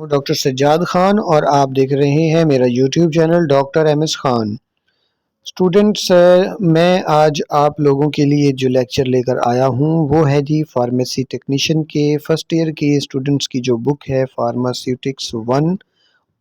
हूँ डॉक्टर सज्जाद खान और आप देख रहे हैं मेरा YouTube channel doctor MS Khan. Students, मैं आज आप लोगों के लिए जो लेक्चर लेकर आया हूँ वो है जी फार्मेसी टेक्नीशियन के फर्स्ट ईयर के स्टूडेंट्स की जो बुक है फार्मास्यूटिक्स 1,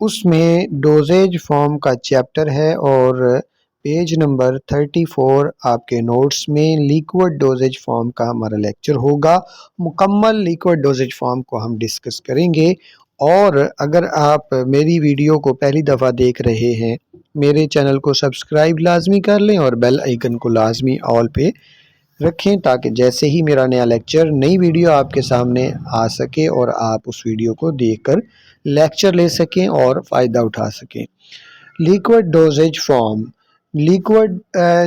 उसमें डोजेज फॉर्म का चैप्टर है और पेज नंबर 34 आपके नोट्स में लिक्विड डोजेज फॉर्म का हमारा लेक्चर होगा। मुकम्मल लिक्विड डोजेज फॉर्म को हम डिस्कस करेंगे। और अगर आप मेरी वीडियो को पहली दफ़ा देख रहे हैं, मेरे चैनल को सब्सक्राइब लाजमी कर लें और बेल आइकन को लाजमी ऑल पे रखें ताकि जैसे ही मेरा नया लेक्चर नई वीडियो आपके सामने आ सके और आप उस वीडियो को देखकर लेक्चर ले सकें और फ़ायदा उठा सकें। लिक्विड डोजेज फॉर्म, लिक्विड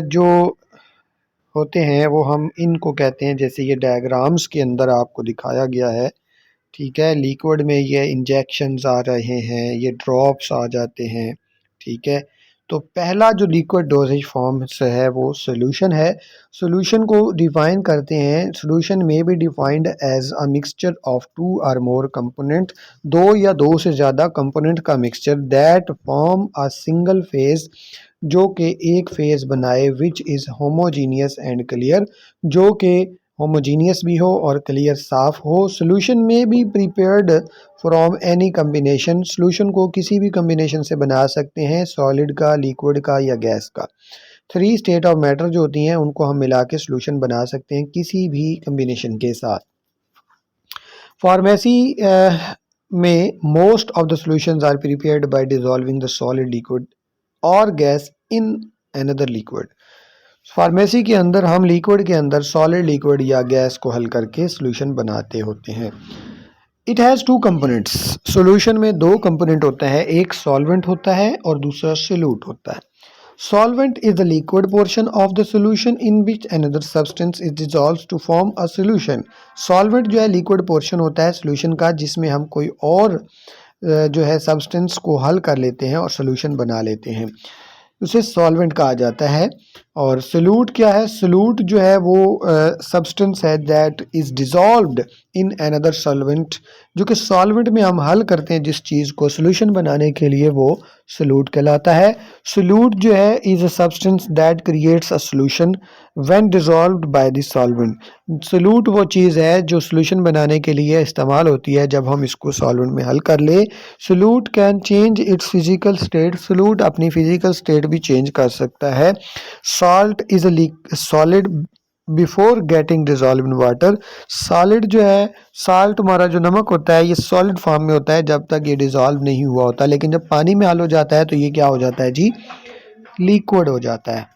जो होते हैं वो हम इनको कहते हैं, जैसे ये डायग्राम्स के अंदर आपको दिखाया गया है। ठीक है, लिक्विड में ये इंजेक्शंस आ रहे हैं, ये ड्रॉप्स आ जाते हैं। ठीक है, तो पहला जो लिक्विड डोजेज फॉर्म्स है वो सॉल्यूशन है। सॉल्यूशन को डिफाइन करते हैं, सॉल्यूशन में be defined as a mixture of two or more component, दो या दो से ज़्यादा कंपोनेंट का mixture that form a single phase, जो कि एक फेज बनाए, which is homogeneous and clear, जो कि होमोजीनियस भी हो और क्लियर साफ हो। सॉल्यूशन में भी prepared from any combination, solution को किसी भी कम्बिनेशन से बना सकते हैं, सॉलिड का, लिक्विड का या गैस का। थ्री स्टेट ऑफ मैटर जो होती हैं उनको हम मिला के सॉल्यूशन बना सकते हैं किसी भी कम्बिनेशन के साथ। फार्मेसी में most of the solutions are prepared by dissolving the solid, liquid और gas in another liquid. Pharmacy के अंदर हम लिक्विड के अंदर सॉलिड, लिक्विड या गैस को हल करके सॉल्यूशन बनाते होते हैं। It has two components, solution में दो कंपोनेंट होता है, एक सॉल्वेंट होता है और दूसरा सोल्यूट होता है। Solvent is the liquid portion of the solution in which another substance is dissolved to form a solution. Solvent जो है लिक्विड पोर्शन होता है सॉल्यूशन का, जिसमें हम कोई और जो है सब्सटेंस को हल कर लेते हैं और सॉल्यूशन बना लेते हैं, उसे सॉल्वेंट कहा जाता है। और सोल्यूट क्या है? सोल्यूट जो है वो सब्सटेंस है that is dissolved in another solvent, जो कि सॉल्वेंट में हम हल करते हैं जिस चीज़ को सॉल्यूशन बनाने के लिए, वो सोल्यूट कहलाता है। सोल्यूट जो है is a substance that creates a solution when dissolved by the solvent. Solute वो चीज़ है जो सॉल्यूशन बनाने के लिए इस्तेमाल होती है जब हम इसको सॉल्वेंट में हल कर ले। Solute can change it's physical state, solute अपनी फिजिकल स्टेट भी चेंज कर सकता है। Salt is a solid before getting dissolve in water, solid जो है, साल्ट हमारा जो नमक होता है, ये सॉलिड फॉर्म में होता है जब तक ये डिजॉल्व नहीं हुआ होता, लेकिन जब पानी में हल हो जाता है तो ये क्या हो जाता है जी? लिक्विड हो जाता है।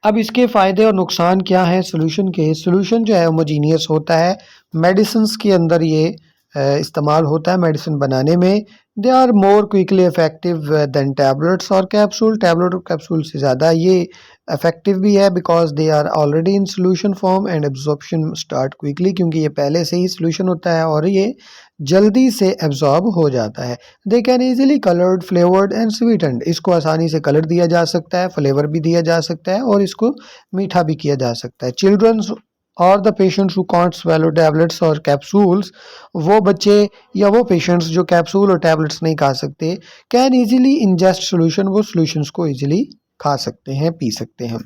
अब इसके फ़ायदे और नुकसान क्या हैं सॉल्यूशन के? सॉल्यूशन जो है होमोजीनियस होता है, मेडिसिन्स के अंदर ये इस्तेमाल होता है मेडिसिन बनाने में। They are more quickly effective than tablets और कैप्सूल, टैबलेट और कैप्सूल से ज़्यादा ये इफेक्टिव भी है because they are already in solution form and absorption start quickly, क्योंकि ये पहले से ही सॉल्यूशन होता है और ये जल्दी से एब्जॉर्ब हो जाता है। They can easily coloured, flavoured and sweetened, इसको आसानी से कलर दिया जा सकता है, फ्लेवर भी दिया जा सकता है और इसको मीठा भी किया जा सकता है। चिल्ड्रंस और the patients who can't swallow tablets और कैप्सूल्स, वो बच्चे या वो पेशेंट्स जो कैप्सूल और टैबलेट्स नहीं खा सकते, कैन ईजिली इंजेस्ट सॉल्यूशन, वो सॉल्यूशंस को ईजिली खा सकते हैं, पी सकते हैं।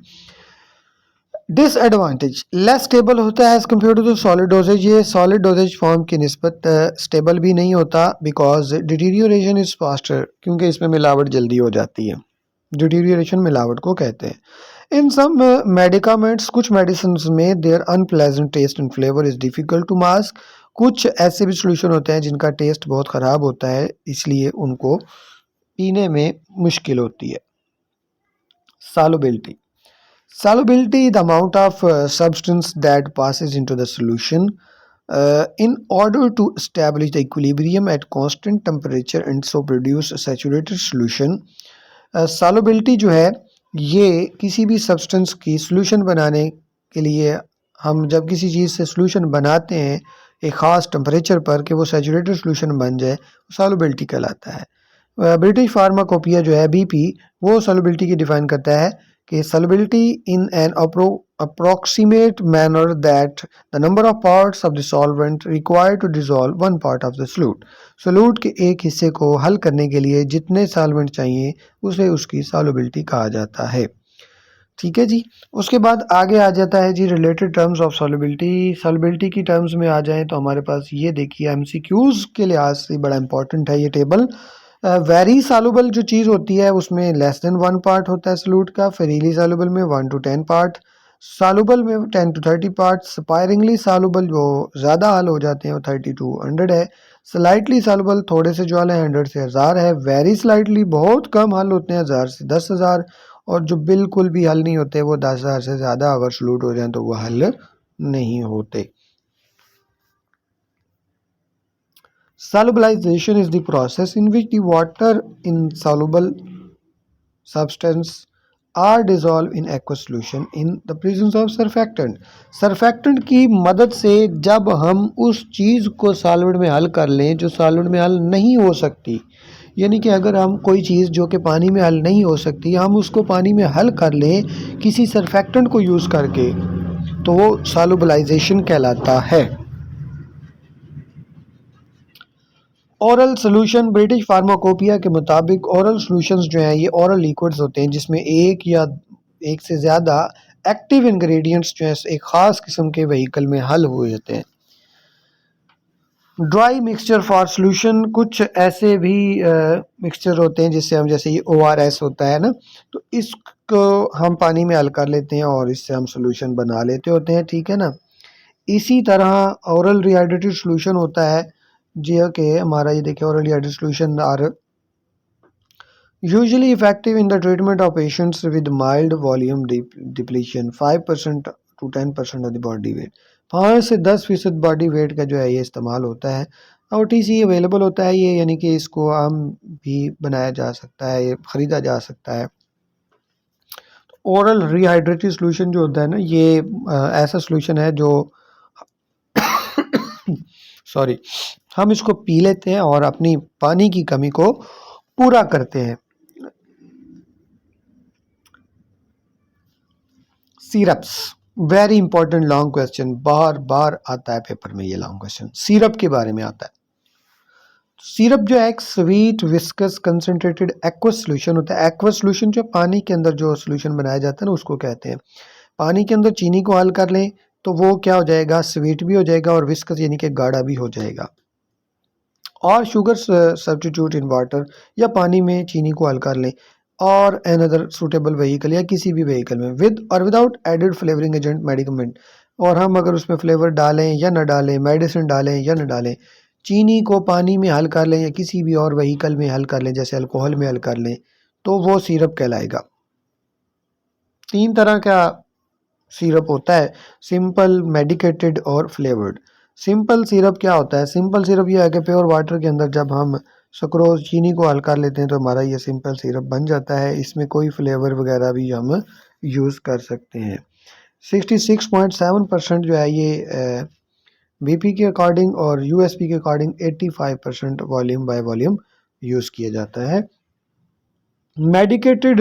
डिसएडवांटेज, लेस स्टेबल होता है as compare to the solid dosage, ये सॉलिड डोजेज फॉर्म की निस्बत स्टेबल भी नहीं होता बिकॉज डिटीरियोरेशन इज़ फास्टर, क्योंकि इसमें मिलावट जल्दी हो जाती है। डिटीरियोरेशन मिलावट को कहते हैं। इन सम मेडिकामेंट्स, कुछ मेडिसिन में their unpleasant taste and flavour is difficult to mask, कुछ ऐसे भी सॉल्यूशन होते हैं जिनका टेस्ट बहुत ख़राब होता है, इसलिए उनको पीने में मुश्किल होती है। Solubility. Solubility, the amount of substance that passes into the solution in order to establish the equilibrium at constant temperature and so produce a saturated solution. Solubility जो है ये किसी भी सब्सटेंस की सॉल्यूशन बनाने के लिए, हम जब किसी चीज़ से सॉल्यूशन बनाते हैं एक ख़ास टेम्परेचर पर कि वो सैचुरेटेड सॉल्यूशन बन जाए, सॉल्युबिलिटी कहलाता है। ब्रिटिश फार्माकोपिया जो है बीपी, वो सॉल्युबिलिटी की डिफाइन करता है कि solubility in an approximate manner that the number of parts of the solvent required to dissolve one part of the solute. solute के एक हिस्से को हल करने के लिए जितने सॉल्वेंट चाहिए उसे उसकी सॉल्युबिलिटी कहा जाता है। ठीक है जी। उसके बाद आगे आ जाता है जी related terms of solubility. Solubility की टर्म्स में आ जाएं तो हमारे पास ये देखिए एमसीक्यूज के लिहाज से बड़ा इंपॉर्टेंट है ये टेबल। वेरी सॉल्युबल जो चीज़ होती है उसमें लेस देन 1 पार्ट होता है सॉल्यूट का। फ्रीली सॉल्युबल में 1 to 10 पार्ट, सॉल्युबल में 10 to 30 पार्ट, स्पायरिंगली सॉल्युबल जो ज़्यादा हल हो जाते हैं वो 30 to 100 है। स्लाइटली सॉल्युबल थोड़े से जो हल है 100 से 1000 है। वेरी स्लाइटली बहुत कम हल होते हैं 1000 से 10,000, और जो बिल्कुल भी हल नहीं होते वो 10,000 से ज़्यादा अगर सॉल्यूट हो जाए तो वो हल नहीं होते। Solubilization is the process in which the water in soluble substance are dissolved in aqueous solution in the presence of surfactant. surfactant की मदद से जब हम उस चीज़ को सॉल्वेंट में हल कर लें जो सॉल्वेंट में हल नहीं हो सकती, यानी कि अगर हम कोई चीज़ जो कि पानी में हल नहीं हो सकती हम उसको पानी में हल कर लें किसी सरफेक्टेंट को यूज़ करके, तो वो सॉल्युबलाइजेशन कहलाता है। ओरल सोल्यूशन ब्रिटिश फार्माकोपिया के मुताबिक ओरल सॉल्यूशंस जो हैं ये ओरल लिक्विड्स होते हैं जिसमें एक या एक से ज़्यादा एक्टिव इंग्रेडिएंट्स जो है एक ख़ास किस्म के व्हीकल में हल हुए होते हैं। ड्राई मिक्सचर फॉर सॉल्यूशन, कुछ ऐसे भी मिक्सचर होते हैं जिससे हम, जैसे ये ORS होता है ना, तो इसको हम पानी में हल कर लेते हैं और इससे हम सॉल्यूशन बना लेते होते हैं। ठीक है ना। इसी तरह ओरल रिहाइड्रेटेड सॉल्यूशन होता है जो कि हमारा ये देखिए oral rehydrated solution are usually effective in the treatment of patients with mild volume depletion 5% to 10% of the body weight। 5 से 10% बॉडी वेट का जो है ये इस्तेमाल होता है। OTC अवेलेबल होता है ये, यानी कि इसको आम भी बनाया जा सकता है, ये ख़रीदा जा सकता है। ओरल रिहाइड्रेटेड सॉल्यूशन जो होता है ना ये ऐसा सॉल्यूशन है जो सॉरी हम इसको पी लेते हैं और अपनी पानी की कमी को पूरा करते हैं। Syrups, very important long question, बार बार आता है पेपर में ये लॉन्ग क्वेश्चन, सिरप के बारे में आता है। सिरप जो है एक sweet viscous concentrated aqueous solution होता है। एक्वस सॉल्यूशन जो पानी के अंदर जो सॉल्यूशन बनाया जाता है ना उसको कहते हैं। पानी के अंदर चीनी को हल कर लें तो वो क्या हो जाएगा, स्वीट भी हो जाएगा और विस्कस यानी कि गाढ़ा भी हो जाएगा। और शुगर सब्स्टिट्यूट इन वाटर, या पानी में चीनी को हल कर लें और अनदर सूटेबल व्हीकल या किसी भी व्हीकल में with or without added flavouring agent medicament, और हम अगर उसमें फ्लेवर डालें या न डालें, मेडिसिन डालें या न डालें, चीनी को पानी में हल कर लें या किसी भी और व्हीकल में हल कर लें जैसे अल्कोहल में हल कर लें, तो वो सिरप कहलाएगा। 3 तरह का सिरप होता है, सिंपल, मेडिकेटेड और फ्लेवर्ड। सिंपल सिरप क्या होता है, सिंपल सिरप ये है कि प्योर वाटर के अंदर जब हम सुक्रोज चीनी को हल कर लेते हैं तो हमारा ये सिंपल सिरप बन जाता है। इसमें कोई फ्लेवर वगैरह भी हम यूज़ कर सकते हैं। 66.7% जो है ये BP के अकॉर्डिंग और USP के according 85% volume by volume use किया जाता है। मेडिकेटेड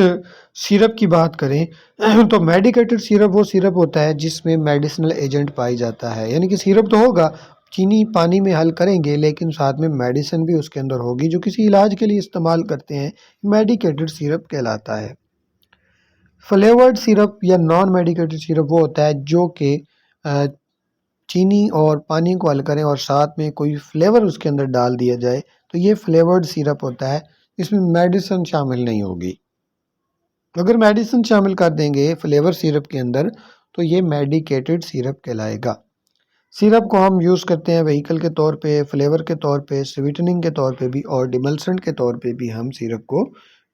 सिरप की बात करें तो मेडिकेटेड सिरप वो सिरप होता है जिसमें मेडिसिनल एजेंट पाई जाता है, यानी कि सिरप तो होगा, चीनी पानी में हल करेंगे लेकिन साथ में मेडिसिन भी उसके अंदर होगी जो किसी इलाज के लिए इस्तेमाल करते हैं, मेडिकेटेड सिरप कहलाता है। फ्लेवर्ड सिरप या नॉन मेडिकेटेड सिरप वो होता है जो कि चीनी और पानी को हल करें और साथ में कोई फ्लेवर उसके अंदर डाल दिया जाए, तो ये फ्लेवर्ड सिरप होता है, इसमें मेडिसिन शामिल नहीं होगी। अगर मेडिसिन शामिल कर देंगे फ्लेवर सिरप के अंदर तो ये मेडिकेटेड सिरप कहलाएगा। सिरप को हम यूज़ करते हैं व्हीकल के तौर पे, फ्लेवर के तौर पे, स्वीटनिंग के तौर पे भी और डिमल्सेंट के तौर पे भी हम सिरप को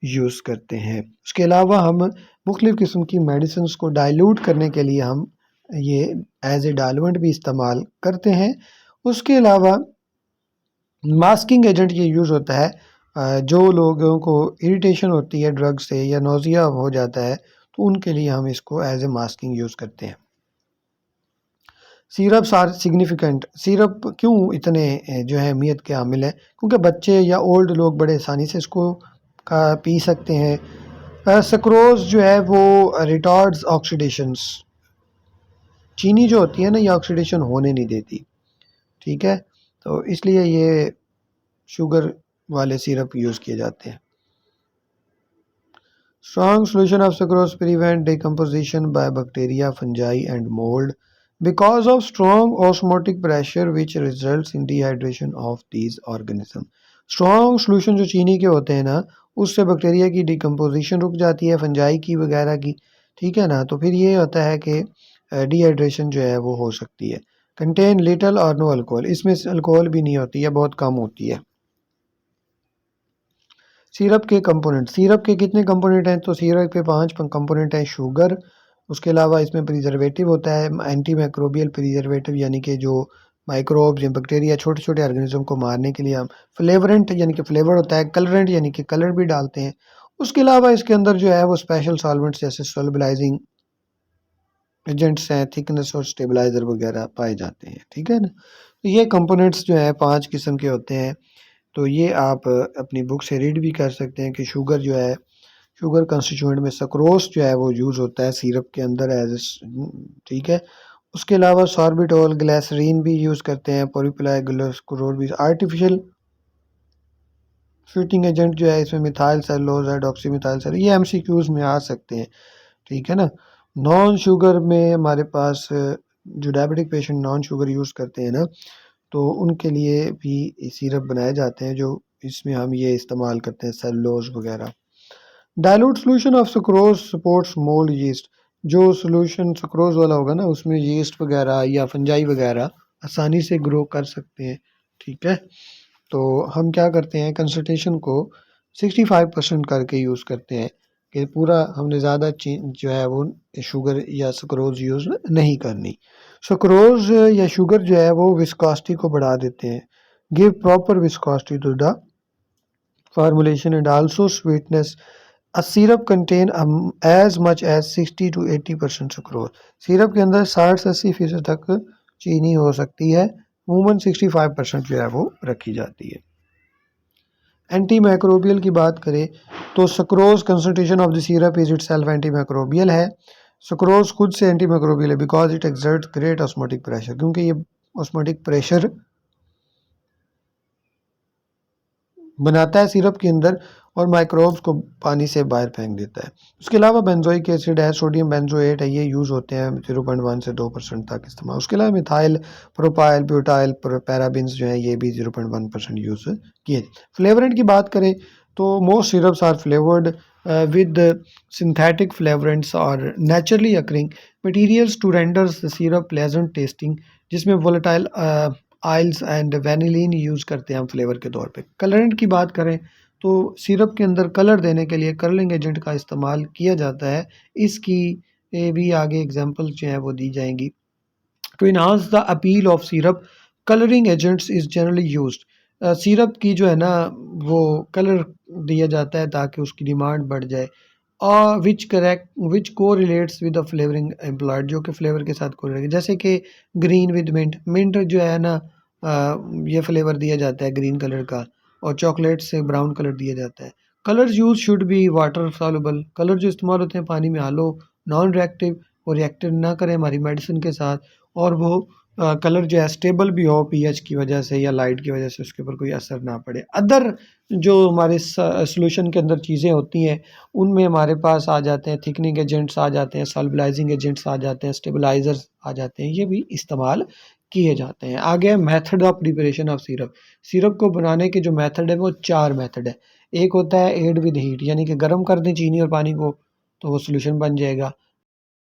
यूज़ करते हैं। उसके अलावा हम मुख्तलिफ़ किस्म की मेडिसिन को डाइल्यूट करने के लिए हम ये एज ए डाइल्यूएंट भी इस्तेमाल करते हैं। उसके अलावा मास्किंग एजेंट ये यूज़ होता है, जो लोगों को इरिटेशन होती है ड्रग से या नोज़िया हो जाता है तो उनके लिए हम इसको एज ए मास्किंग यूज़ करते हैं। सिरप्स आर सिग्निफिकेंट, सिरप क्यों इतने जो है अहमियत के हामिल हैं, क्योंकि बच्चे या ओल्ड लोग बड़े आसानी से इसको पी सकते हैं। सक्रोज जो है वो रिटार्ड्स ऑक्सीडेशंस, चीनी जो होती है ना, ये ऑक्सीडेशन होने नहीं देती, ठीक है। तो इसलिए ये शुगर वाले सिरप यूज़ किए जाते हैं। Strong solution of sucrose prevent decomposition by bacteria, fungi and mold because of strong osmotic pressure which results in dehydration of these organisms. Strong solution जो चीनी के होते हैं ना, उससे बैक्टीरिया की डिकम्पोजिशन रुक जाती है, फंजाई की वगैरह की, ठीक है ना। तो फिर ये होता है कि डिहाइड्रेशन जो है वो हो सकती है। कंटेन लिटल और नो अल्कोहल, इसमें अल्कोहल भी नहीं होती है, बहुत कम होती है। सिरप के कंपोनेंट, सिरप के कितने कंपोनेंट हैं? तो सिरप के 5 कंपोनेंट हैं। शुगर, उसके अलावा इसमें प्रिजर्वेटिव होता है, एंटी माइक्रोबियल प्रिजर्वेटिव यानी कि जो माइक्रोब्स या बैक्टीरिया छोटे छोटे ऑर्गेनिज्म को मारने के लिए हम फ्लेवरेंट यानी कि फ्लेवर होता है, कलरेंट यानी कि कलर भी डालते हैं। उसके अलावा इसके अंदर जो है वो स्पेशल सॉल्वेंट्स जैसे सोलबिलाइजिंग एजेंट्स हैं, थिकनेस और स्टेबलाइजर वगैरह पाए जाते हैं, ठीक है ना। तो ये कंपोनेंट्स जो है 5 किस्म के होते हैं। तो ये आप अपनी बुक से रीड भी कर सकते हैं कि शुगर जो है, शुगर कंस्टिट्यूएंट में सक्रोस जो है वो यूज़ होता है सिरप के अंदर एज, ठीक है। उसके अलावा सॉर्बिटोल, ग्लिसरीन भी यूज़ करते हैं, पॉलीप्लाई ग्लिसरॉल भी, आर्टिफिशियल स्वीटनिंग एजेंट जो है इसमें मिथाइल सेलुलोज है, डॉक्सी मिथाइल सेलुलोज, ये एमसीक्यूज में आ सकते हैं, ठीक है ना। नॉन शुगर में हमारे पास जो diabetic patient non sugar use करते हैं ना, तो उनके लिए भी सिरप बनाए जाते हैं जो इसमें हम ये इस्तेमाल करते हैं, सेलुलोज वगैरह। Dilute solution of sucrose supports mould yeast, जो सॉल्यूशन सुक्रोज वाला होगा ना, उसमें यीस्ट वगैरह या फंजाई वगैरह आसानी से ग्रो कर सकते हैं, ठीक है। तो हम क्या करते हैं, कंसंट्रेशन को 65% करके यूज़ करते हैं कि पूरा हमने ज़्यादा जो है वो शुगर या सुक्रोज यूज़ नहीं करनी। सुक्रोज या शुगर जो है वो विस्कोसिटी को बढ़ा देते हैं, give proper viscosity to the formulation and also sweetness. A syrup contain as much as 60 to 80% sucrose. Syrup के अंदर 60 से 80% तक चीनी हो सकती है, अमूमन 65% जो है वो रखी जाती है। एंटी माइक्रोबियल की बात करें तो sucrose concentration of the syrup is it self anti microbial है। सक्रोज खुद से एंटी माइक्रोबियल है because it exert great osmotic pressure, क्योंकि ये ऑस्मोटिक प्रेशर बनाता है सिरप के अंदर और माइक्रोब्स को पानी से बाहर फेंक देता है। उसके अलावा बेंजोइक एसिड है, सोडियम बेंजोएट है, ये यूज़ होते हैं 0.1 से 2% तक इस्तेमाल। उसके अलावा मिथाइल, प्रोपाइल, ब्यूटाइल, पैराबिन्स जो हैं ये भी 0.1% यूज़ किए। फ्लेवरेंट की बात करें तो most syrups are flavoured with synthetic flavorants or naturally occurring materials to render the syrup pleasant tasting, जिसमें volatile oils and vanillin use करते हैं हम फ्लेवर के तौर पे। कलरेंट की बात करें तो सिरप के अंदर कलर देने के लिए कलरिंग एजेंट का इस्तेमाल किया जाता है। इसकी भी आगे एग्जांपल जो है वो दी जाएंगी। To enhance the appeal of syrup, colouring agents is generally used. Syrup की जो है ना वो कलर दिया जाता है ताकि उसकी डिमांड बढ़ जाए, और विच को relates with the flavouring employed, जो कि फ्लेवर के साथ कोरिलेट, जैसे कि ग्रीन विद मिंट, मिंट जो है ना ये फ्लेवर दिया जाता है ग्रीन कलर का, और चॉकलेट से ब्राउन कलर दिया जाता है। Colours use should be water soluble, colour जो इस्तेमाल होते हैं पानी में हालो, नॉन रिएक्टिव, और रिएक्टिव ना करें हमारी मेडिसिन के साथ, और वो कलर जो है स्टेबल भी हो पीएच की वजह से या लाइट की वजह से, उसके ऊपर कोई असर ना पड़े। अदर जो हमारे सॉल्यूशन के अंदर चीज़ें होती हैं उनमें हमारे पास आ जाते हैं थिकनिंग एजेंट्स आ जाते हैं, सॉल्बिलाइजिंग एजेंट्स आ जाते हैं, स्टेबलाइजर्स आ जाते हैं, ये भी इस्तेमाल किए जाते हैं। आगे method of preparation of syrup, syrup को बनाने के जो मेथड है वो 4 मेथड है। एक होता है एड विद हीट, यानी कि गर्म कर दें चीनी और पानी को तो वो सोल्यूशन बन जाएगा।